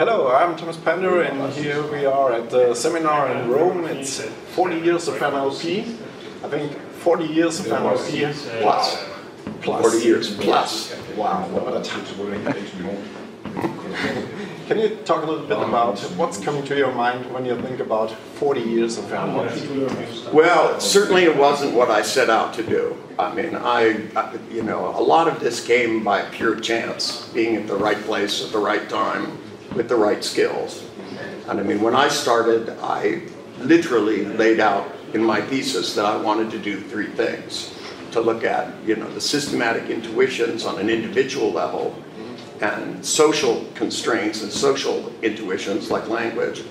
Hello, I'm Thomas Pandur, and here we are at the seminar in Rome. It's 40 years of NLP. I think 40 years of NLP plus. 40 years plus. Wow, what a time. Can you talk a little bit about what's coming to your mind when you think about 40 years of NLP? Well, certainly it wasn't what I set out to do. I mean, you know, a lot of this came by pure chance, being at the right place at the right time with the right skills. And I mean, when I started, I literally laid out in my thesis that I wanted to do three things: to look at, you know, the systematic intuitions on an individual level, and social constraints and social intuitions like language,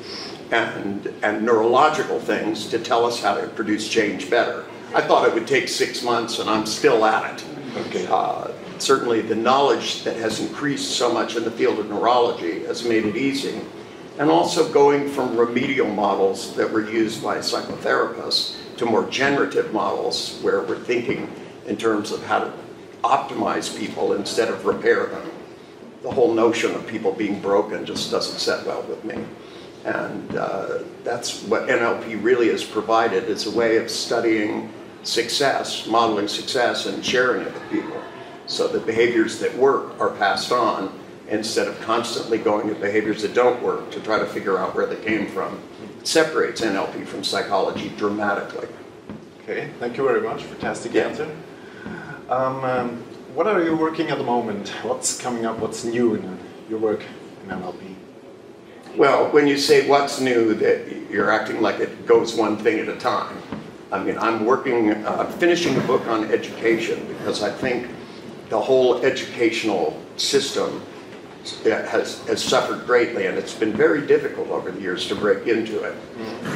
and neurological things to tell us how to produce change better. I thought it would take 6 months, and I'm still at it. Okay. Certainly the knowledge that has increased so much in the field of neurology has made it easy. And also going from remedial models that were used by psychotherapists to more generative models where we're thinking in terms of how to optimize people instead of repair them. The whole notion of people being broken just doesn't set well with me. And that's what NLP really has provided, is a way of studying success, modeling success, and sharing it with people, so that behaviors that work are passed on instead of constantly going to behaviors that don't work to try to figure out where they came from. It separates NLP from psychology dramatically. Okay, thank you very much. Fantastic answer. What are you working at the moment? What's coming up? What's new in your work in NLP? Well, when you say what's new, that you're acting like it goes one thing at a time. I mean, I'm finishing a book on education, because I think the whole educational system has suffered greatly, and it's been very difficult over the years to break into it.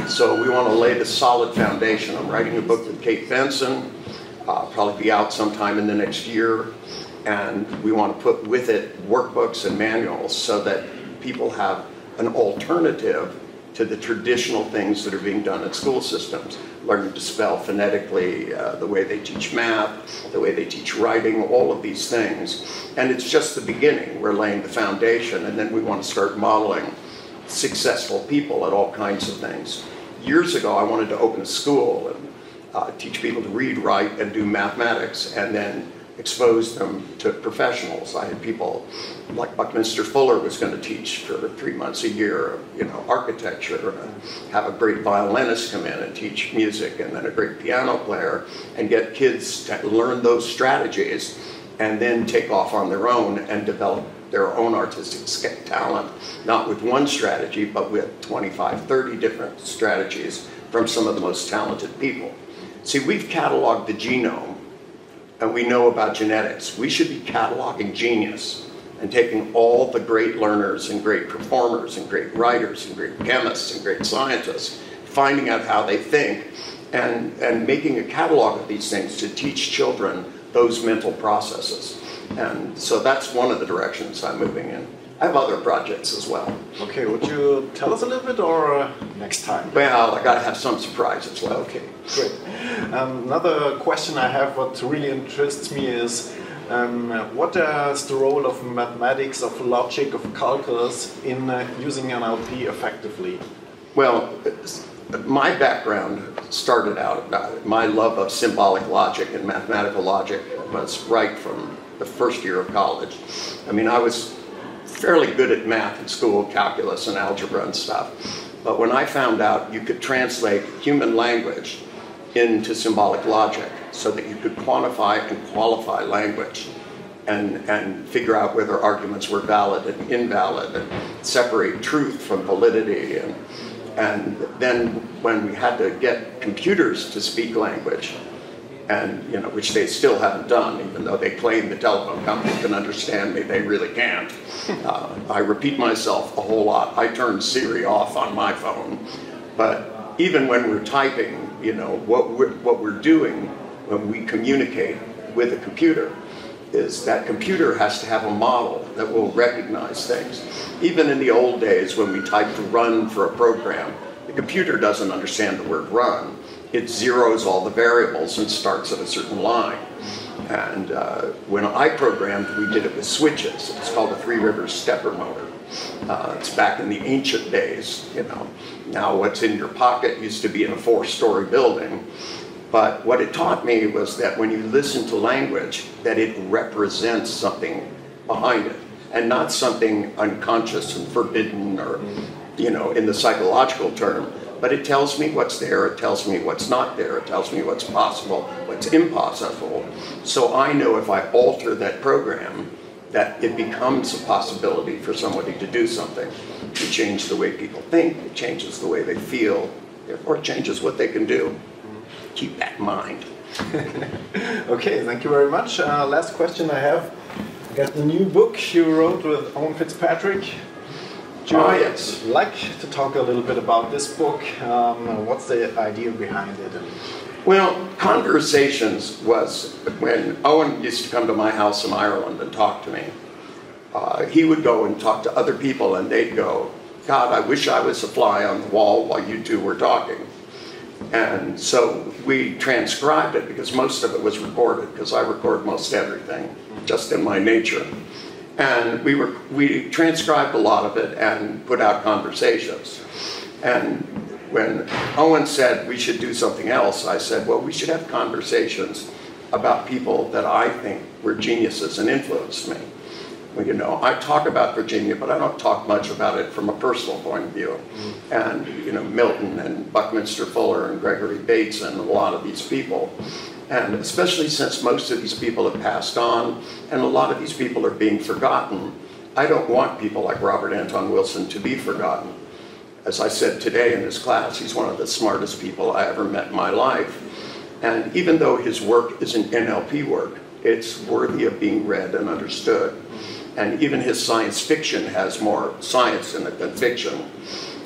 So we want to lay the solid foundation. I'm writing a book with Kate Benson, probably be out sometime in the next year, and we want to put with it workbooks and manuals so that people have an alternative to the traditional things that are being done in school systems. Learning to spell phonetically, the way they teach math, the way they teach writing, all of these things. And it's just the beginning. We're laying the foundation, and then we want to start modeling successful people at all kinds of things. Years ago, I wanted to open a school and teach people to read, write, and do mathematics, and then expose them to professionals. I had people like Buckminster Fuller was going to teach for 3 months a year, you know, architecture, and have a great violinist come in and teach music, and then a great piano player, and get kids to learn those strategies and then take off on their own and develop their own artistic talent, not with one strategy, but with 25, 30 different strategies from some of the most talented people. See, we've cataloged the genome, and we know about genetics. We should be cataloging genius and taking all the great learners and great performers and great writers and great chemists and great scientists, finding out how they think, and making a catalog of these things to teach children those mental processes. And so that's one of the directions I'm moving in. I have other projects as well. Okay, would you tell us a little bit, or next time? Well, I got to have some surprises left. Okay, great. Another question I have, what really interests me, is what is the role of mathematics, of logic, of calculus in using NLP effectively? Well, my background started out, my love of symbolic logic and mathematical logic was right from the first year of college. I mean, I was fairly good at math in school, calculus and algebra and stuff. But when I found out you could translate human language into symbolic logic so that you could quantify and qualify language and figure out whether arguments were valid and invalid, and separate truth from validity, and then when we had to get computers to speak language, and you know, which they still haven't done, even though they claim the telephone company can understand me, they really can't. I repeat myself a whole lot. I turned Siri off on my phone, but even when we're typing, you know, what we're doing when we communicate with a computer is that computer has to have a model that will recognize things. Even in the old days when we typed run for a program, the computer doesn't understand the word run. It zeroes all the variables and starts at a certain line. And when I programmed, we did it with switches. It's called a Three Rivers stepper motor. It's back in the ancient days, you know. Now what's in your pocket used to be in a 4-story building. But what it taught me was that when you listen to language, that it represents something behind it, and not something unconscious and forbidden or, you know, in the psychological term. But it tells me what's there, it tells me what's not there, it tells me what's possible, what's impossible. So I know if I alter that program, that it becomes a possibility for somebody to do something. It changes the way people think, it changes the way they feel, therefore it changes what they can do. Keep that in mind. Okay, thank you very much. Last question I have. I got the new book you wrote with Owen Fitzpatrick. Would you like to talk a little bit about this book? What's the idea behind it? Well, Conversations was when Owen used to come to my house in Ireland and talk to me. He would go and talk to other people and they'd go, God, I wish I was a fly on the wall while you two were talking. And so we transcribed it because most of it was recorded, because I record most everything, just in my nature. And we transcribed a lot of it and put out Conversations. And when Owen said we should do something else, I said, well, we should have conversations about people that I think were geniuses and influenced me. Well, you know, I talk about Virginia, but I don't talk much about it from a personal point of view. And, you know, Milton and Buckminster Fuller and Gregory Bates and a lot of these people. And especially since most of these people have passed on and a lot of these people are being forgotten, I don't want people like Robert Anton Wilson to be forgotten. As I said today in this class, he's one of the smartest people I ever met in my life. And even though his work isn't NLP work, it's worthy of being read and understood. And even his science fiction has more science in it than fiction.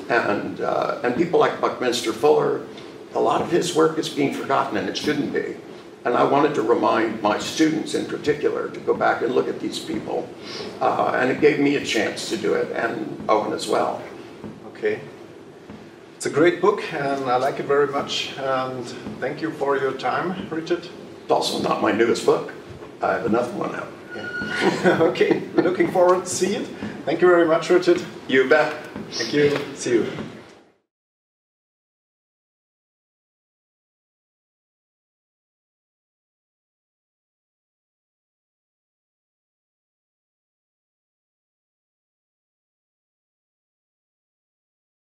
And people like Buckminster Fuller, a lot of his work is being forgotten, and it shouldn't be. And I wanted to remind my students in particular to go back and look at these people. And it gave me a chance to do it, and Owen as well. Okay. It's a great book, and I like it very much. And thank you for your time, Richard. It's also not my newest book. I have another one out. Yeah. Okay, looking forward to see it. Thank you very much, Richard. You bet. Thank you. See you.